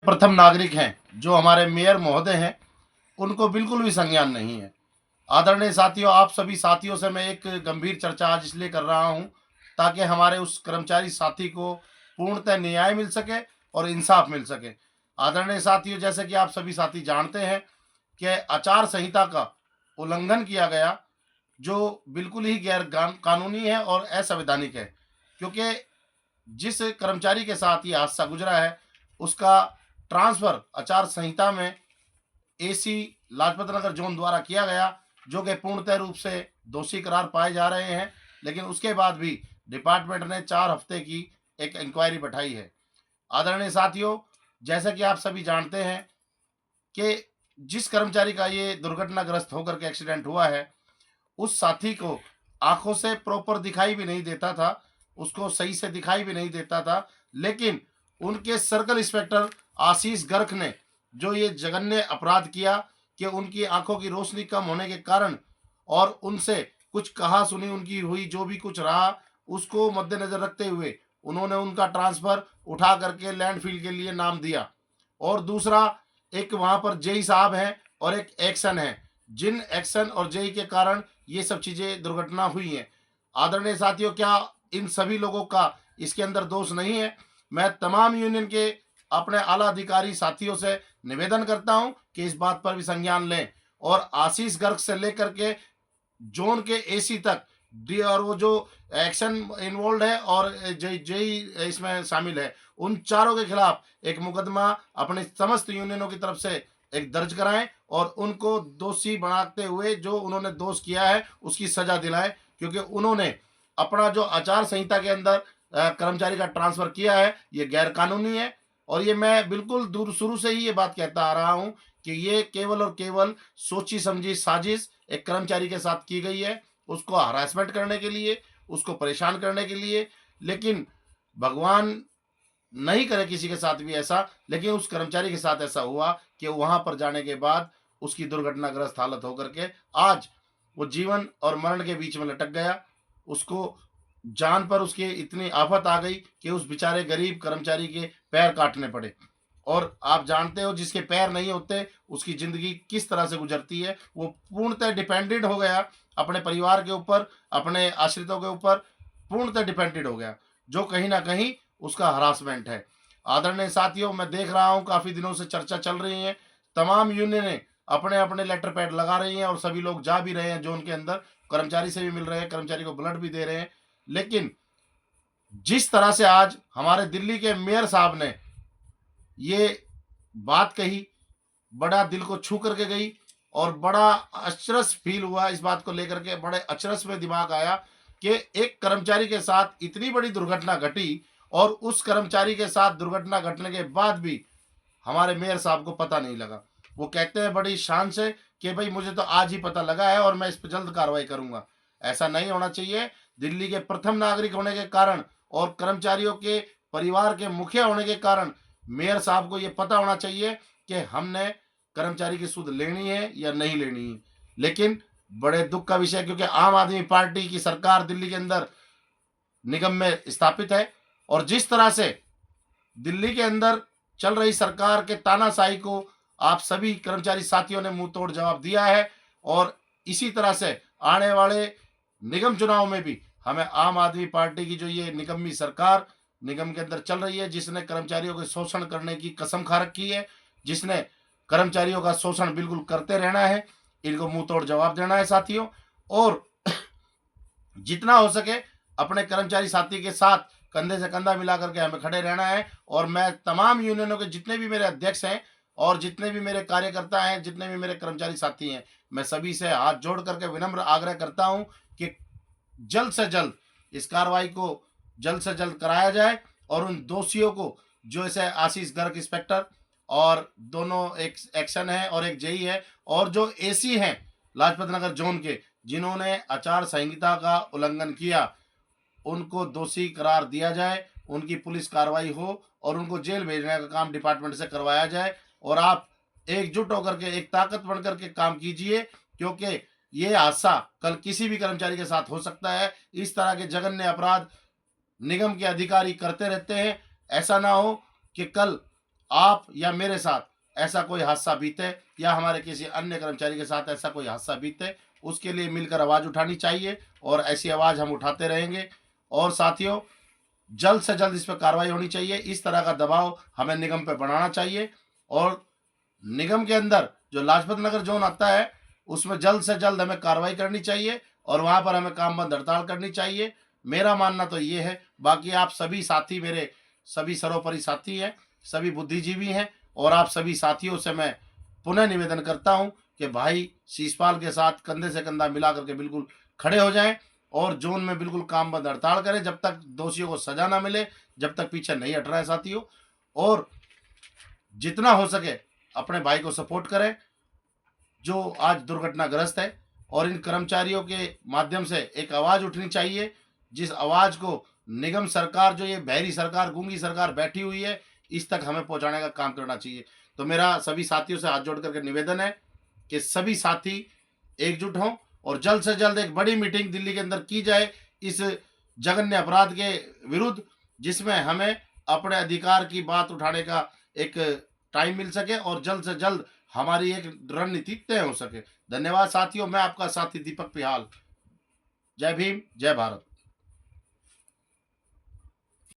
प्रथम नागरिक हैं जो हमारे मेयर महोदय हैं, उनको बिल्कुल भी संज्ञान नहीं है। आदरणीय साथियों, आप सभी साथियों से मैं एक गंभीर चर्चा आज इसलिए कर रहा हूं ताकि हमारे उस कर्मचारी साथी को पूर्णतः न्याय मिल सके और इंसाफ मिल सके। आदरणीय साथियों, जैसे कि आप सभी साथी जानते हैं कि आचार संहिता का उल्लंघन किया गया, जो बिल्कुल ही गैर कानूनी है और असंवैधानिक है, क्योंकि जिस कर्मचारी के साथ ये हादसा गुजरा है, उसका ट्रांसफर आचार संहिता में एसी लाजपत नगर जोन द्वारा किया गया, जो कि पूर्णतः रूप से दोषी करार पाए जा रहे हैं। लेकिन उसके बाद भी डिपार्टमेंट ने 4 हफ्ते की एक इंक्वायरी बैठाई है। आदरणीय साथियों, जैसा कि आप सभी जानते हैं कि जिस कर्मचारी का ये दुर्घटनाग्रस्त होकर के एक्सीडेंट हुआ है, उस साथी को आंखों से प्रॉपर दिखाई भी नहीं देता था, उसको सही से दिखाई भी नहीं देता था। लेकिन उनके सर्कल इंस्पेक्टर आशीष गर्ग ने जो ये जघन्य अपराध किया कि उनकी आंखों की रोशनी कम होने के कारण और उनसे कुछ कहा सुनी उनकी हुई, जो भी कुछ रहा उसको मद्देनजर रखते हुए उन्होंने उनका ट्रांसफर उठा करके लैंडफिल के लिए नाम दिया। और दूसरा, एक वहां पर जेई साहब हैं और एक एक्शन है, जिन एक्शन और जेई के कारण ये सब चीजें दुर्घटना हुई हैं। आदरणीय साथियों, क्या इन सभी लोगों का इसके अंदर दोष नहीं है? मैं तमाम यूनियन के अपने आला अधिकारी साथियों से निवेदन करता हूं कि इस बात पर भी संज्ञान लें और आशीष गर्ग से लेकर के जोन के एसी तक डी और वो जो एक्शन इन्वॉल्व है और जय जय इसमें शामिल है, उन चारों के खिलाफ एक मुकदमा अपने समस्त यूनियनों की तरफ से एक दर्ज कराएं और उनको दोषी बनाते हुए जो उन्होंने दोष किया है उसकी सजा दिलाएं, क्योंकि उन्होंने अपना जो आचार संहिता के अंदर कर्मचारी का ट्रांसफर किया है, ये गैर कानूनी है। और ये मैं बिल्कुल दूर शुरू से ही ये बात कहता आ रहा हूं कि ये केवल और केवल सोची समझी साजिश एक कर्मचारी के साथ की गई है, उसको हरासमेंट करने के लिए, उसको परेशान करने के लिए। लेकिन भगवान नहीं करे किसी के साथ भी ऐसा, लेकिन उस कर्मचारी के साथ ऐसा हुआ कि वहां पर जाने के बाद उसकी दुर्घटनाग्रस्त हालत होकर के आज वो जीवन और मरण के बीच में लटक गया। उसको जान पर उसके इतनी आफत आ गई कि उस बेचारे गरीब कर्मचारी के पैर काटने पड़े। और आप जानते हो, जिसके पैर नहीं होते उसकी जिंदगी किस तरह से गुजरती है। वो पूर्णतः डिपेंडेंट हो गया अपने परिवार के ऊपर, अपने आश्रितों के ऊपर पूर्णतः डिपेंडेंट हो गया, जो कहीं ना कहीं उसका हरासमेंट है। आदरणीय साथियों, मैं देख रहा हूं काफी दिनों से चर्चा चल रही है, तमाम यूनियनें अपने अपने लेटर पैड लगा रही हैं और सभी लोग जा भी रहे हैं जोन के अंदर, कर्मचारी से भी मिल रहे हैं, कर्मचारी को ब्लड भी दे रहे हैं। लेकिन जिस तरह से आज हमारे दिल्ली के मेयर साहब ने ये बात कही, बड़ा दिल को छू करके गई और बड़ा अचरज फील हुआ इस बात को लेकर के। बड़े अचरज में दिमाग आया कि एक कर्मचारी के साथ इतनी बड़ी दुर्घटना घटी और उस कर्मचारी के साथ दुर्घटना घटने के बाद भी हमारे मेयर साहब को पता नहीं लगा। वो कहते हैं बड़ी शान से कि भाई मुझे तो आज ही पता लगा है और मैं इस पर जल्द कार्रवाई करूंगा। ऐसा नहीं होना चाहिए। दिल्ली के प्रथम नागरिक होने के कारण और कर्मचारियों के परिवार के मुखिया होने के कारण मेयर साहब को यह पता होना चाहिए कि हमने कर्मचारी की सूद लेनी है या नहीं लेनी है। लेकिन बड़े दुख का विषय, क्योंकि आम आदमी पार्टी की सरकार दिल्ली के अंदर निगम में स्थापित है और जिस तरह से दिल्ली के अंदर चल रही सरकार के तानाशाही को आप सभी कर्मचारी साथियों ने मुंह तोड़ जवाब दिया है। और इसी तरह से आने वाले निगम चुनाव में भी हमें आम आदमी पार्टी की जो ये निगम्मी सरकार निगम के अंदर चल रही है, जिसने कर्मचारियों के शोषण करने की कसम खा रखी है, जिसने कर्मचारियों का शोषण बिल्कुल करते रहना है, इनको मुंह तोड़ जवाब देना है साथियों। और जितना हो सके अपने कर्मचारी साथी के साथ कंधे से कंधा मिला करके हमें खड़े रहना है। और मैं तमाम यूनियनों के जितने भी मेरे अध्यक्ष हैं और जितने भी मेरे कार्यकर्ता हैं, जितने भी मेरे कर्मचारी साथी हैं, मैं सभी से हाथ जोड़ करके विनम्र आग्रह करता हूं कि जल्द से जल्द इस कार्रवाई को जल्द से जल्द कराया जाए और उन दोषियों को, जो ऐसे आशीष गर्ग इंस्पेक्टर और दोनों एक एक्शन है और एक जेई है और जो एसी हैं लाजपत नगर जोन के, जिन्होंने आचार संहिता का उल्लंघन किया, उनको दोषी करार दिया जाए, उनकी पुलिस कार्रवाई हो और उनको जेल भेजने का काम डिपार्टमेंट से करवाया जाए। और आप एकजुट होकर के एक ताकत बनकर के काम कीजिए, क्योंकि ये हादसा कल किसी भी कर्मचारी के साथ हो सकता है। इस तरह के जघन्य अपराध निगम के अधिकारी करते रहते हैं। ऐसा ना हो कि कल आप या मेरे साथ ऐसा कोई हादसा बीते या हमारे किसी अन्य कर्मचारी के साथ ऐसा कोई हादसा बीते, उसके लिए मिलकर आवाज़ उठानी चाहिए और ऐसी आवाज़ हम उठाते रहेंगे। और साथियों, जल्द से जल्द इस पे कार्रवाई होनी चाहिए। इस तरह का दबाव हमें निगम पे बनाना चाहिए और निगम के अंदर जो लाजपत नगर ज़ोन आता है, उसमें जल्द से जल्द हमें कार्रवाई करनी चाहिए और वहाँ पर हमें काम बंद हड़ताल करनी चाहिए। मेरा मानना तो ये है, बाकी आप सभी साथी मेरे सभी सर्वोपरि साथी हैं, सभी बुद्धिजीवी हैं और आप सभी साथियों से मैं पुनः निवेदन करता हूँ कि भाई शिषपाल के साथ कंधे से कंधा मिला करके बिल्कुल खड़े हो जाएँ और ज़ोन में बिल्कुल काम बंद हड़ताल करें जब तक दोषियों को सज़ा ना मिले, जब तक पीछे नहीं हट रहा है साथियों। और जितना हो सके अपने भाई को सपोर्ट करें जो आज दुर्घटनाग्रस्त है और इन कर्मचारियों के माध्यम से एक आवाज़ उठनी चाहिए, जिस आवाज़ को निगम सरकार जो ये बहरी सरकार, गूंगी सरकार बैठी हुई है, इस तक हमें पहुंचाने का काम करना चाहिए। तो मेरा सभी साथियों से हाथ जोड़ करके निवेदन है कि सभी साथी एकजुट हों और जल्द से जल्द एक बड़ी मीटिंग दिल्ली के अंदर की जाए इस जघन्य अपराध के विरुद्ध, जिसमें हमें अपने अधिकार की बात उठाने का एक टाइम मिल सके और जल्द से जल्द हमारी एक रणनीति तय हो सके। धन्यवाद साथियों, मैं आपका साथी दीपक पिहाल। जय भीम, जय भारत।